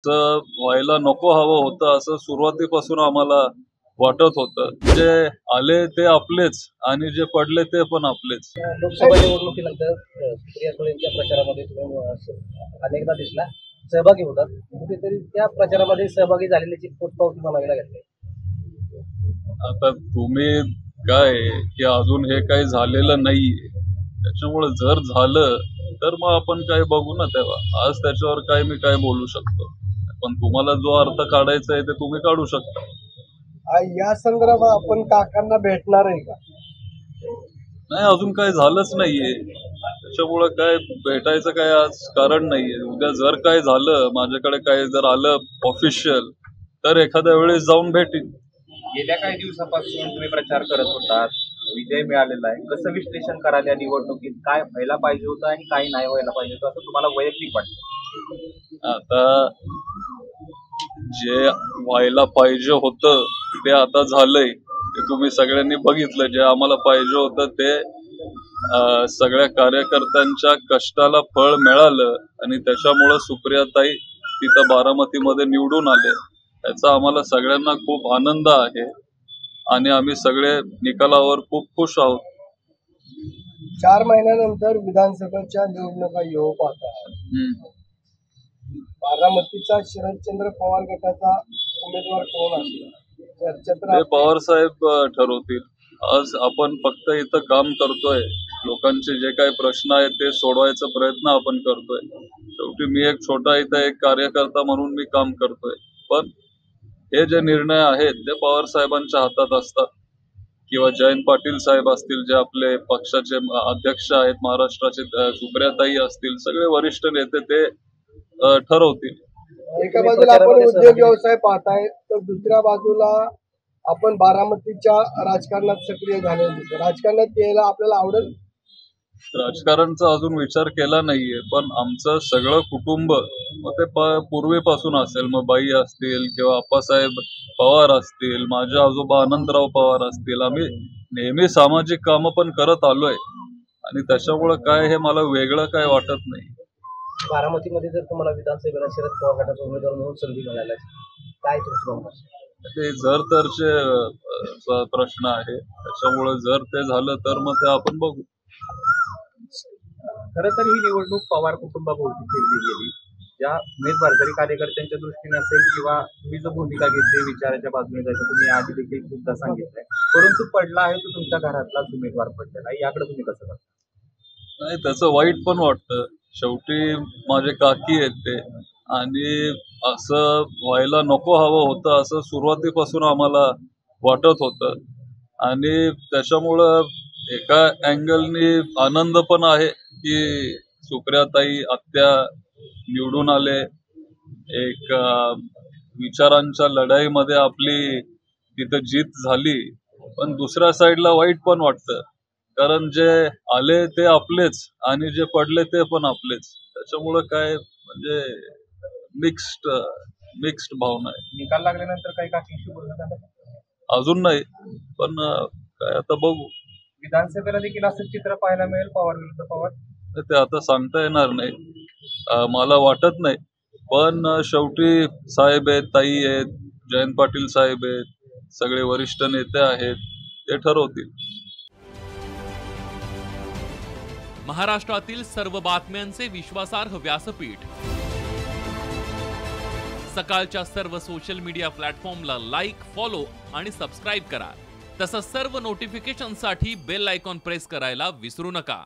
व्हायला नको हवं होतं असं सुरुवातीपासून आम्हाला वाटत होतं. जे आले ते आपलेच आणि जे पडले ते पण आपलेच. लोकसभा निवडणुकीनंतर सुप्रिया सुळेंच्या प्रचारामध्ये तुम्ही अनेकदा दिसला, सहभागी होतात. कुठेतरी त्या प्रचारामध्ये सहभागी झालेल्याची पोचपावती म्हणावी लागेल. आता तुम्ही काय की अजून हे काही झालेलं नाहीये, त्याच्यामुळे जर झालं तर मग आपण काय बघू ना तेव्हा. आज त्याच्यावर काय मी काय बोलू शकतो, पण तुम्हाला जो अर्थ काढायचा आहे ते तुम्ही काढू शकता. या संदर्भात आपण काकांना भेटणार आहे का? नाही, अजून काय झालंच नाहीये, त्याच्यामुळे काय भेटायचं काय आज कारण नाहीये. उद्या जर काय झालं, माझ्याकडे काय जर आलं ऑफिशियल, तर एखाद्या वेळेस जाऊन भेटीन. गेल्या काही दिवसापासून तुम्ही प्रचार करत होतात, विजय मिळालेला आहे. कसं विश्लेषण कराल या निवडणुकीत? काय व्हायला पाहिजे होतं आणि काय नाही व्हायला पाहिजे होतं असं तुम्हाला वैयक्तिक वाटतं? आता जे व्हायला पाहिजे होतं ते आता झालंय. ते तुम्ही सगळ्यांनी बघितलं. जे आम्हाला पाहिजे होतं ते सगळ्या कार्यकर्त्यांच्या कष्टाला फळ मिळालं आणि त्याच्यामुळे सुप्रियाताई तिथं बारामतीमध्ये निवडून आले. याचा आम्हाला सगळ्यांना खूप आनंद आहे आणि आम्ही सगळे निकालावर खूप खुश आहोत. 4 महिन्यानंतर विधानसभेच्या निवडणुका येऊ पाहतात. बारामतीचा शरदचंद्र पवार गटाचा उमेदवार कोण असेल? ते पवार साहेब ठरवतील. आज आपण फक्त इथं काम करतोय, लोकांचे जे काही प्रश्न आहेत ते सोडवायचा प्रयत्न आपण करतोय. शेवटी मी एक छोटा इथं एक कार्यकर्ता म्हणून मी काम करतोय, पण हे जे निर्णय आहेत ते पवार साहेबांच्या हातात असतात, किंवा जयंत पाटील साहेब असतील जे आपले पक्षाचे अध्यक्ष आहेत महाराष्ट्राचे, सुप्रियाताई असतील, सगळे वरिष्ठ नेते ते ठरवतील. एका बाजूला आपण उद्योग व्यवसाय पाहताय, तर दुसऱ्या बाजूला आपण बारामतीच्या राजकारणात सक्रिय झालेलं दिसतो. राजकारणात यायला आपल्याला आवडेल? राजकारणचा अजून विचार केला नाहीये, पण आमचं सगळं कुटुंब मग ते पूर्वीपासून असेल, मग बाई असतील किंवा आप्पासाहेब पवार असतील, माझे आजोबा अनंतराव पवार असतील, आम्ही नेहमी सामाजिक कामं पण करत आलोय आणि त्याच्यामुळे काय हे मला वेगळं काय वाटत नाही. बारामतीमध्ये जर तुम्हाला विधानसभेला शरद पवार गटाचा उमेदवार म्हणून संधी मिळाली, काय तुमचं? ते जर तरचे प्रश्न आहे, त्याच्यामुळे जर ते झालं तर मग ते आपण बघू. खरं तर ही निवडणूक पवार कुटुंबाभोवती फिरली गेली. ज्या उमेदवार जरी कार्यकर्त्यांच्या दृष्टीने असेल किंवा तुम्ही जो भूमिका घेतली विचाराच्या बाजूने जायचं, तुम्ही आधी देखील खूपदा सांगितलंय, परंतु पडला आहे तो तुमच्या घरातलाच उमेदवार पडलेला आहे. याकडे तुम्ही कसं करता? नाही, त्याचं वाईट पण वाटतं. शेवटी माझे काकी आहेत ते, आणि असं व्हायला नको हवं होतं असं सुरुवातीपासून आम्हाला वाटत होतं, आणि त्याच्यामुळं एका अँगलनी आनंद पण आहे की सुप्रियाताई आत्या निवडून आले. एक विचारांच्या लढाईमध्ये आपली तिथं जीत झाली, पण दुसऱ्या साईडला वाईट पण वाटतं, कारण जे आले ते आपलेच आणि जे पडले ते पण आपलेच. त्याच्यामुळं काय म्हणजे मिक्स्ड भावना आहे. निकाल लागल्यानंतर काही काकींशी बोलणं झालं? अजून नाही, पण काय आता बघू. विधानसभेला देखील असं चित्र पाहायला मिळेल पवार विरुद्ध पवार? ते आता सांगता येणार नाही, मला वाटत नाही. पण शेवटी साहेब आहेत, ताई आहेत, जयंत पाटील साहेब आहेत, सगळे वरिष्ठ नेते आहेत, ते ठरवतील. महाराष्ट्रातील सर्व बातम्यांचे विश्वासार्ह व्यासपीठ, सकाळच्या सर्व सोशल मीडिया प्लॅटफॉर्मला लाईक, फॉलो आणि सबस्क्राईब करा. तसंच सर्व नोटिफिकेशनसाठी बेल आयकॉन प्रेस करायला विसरू नका.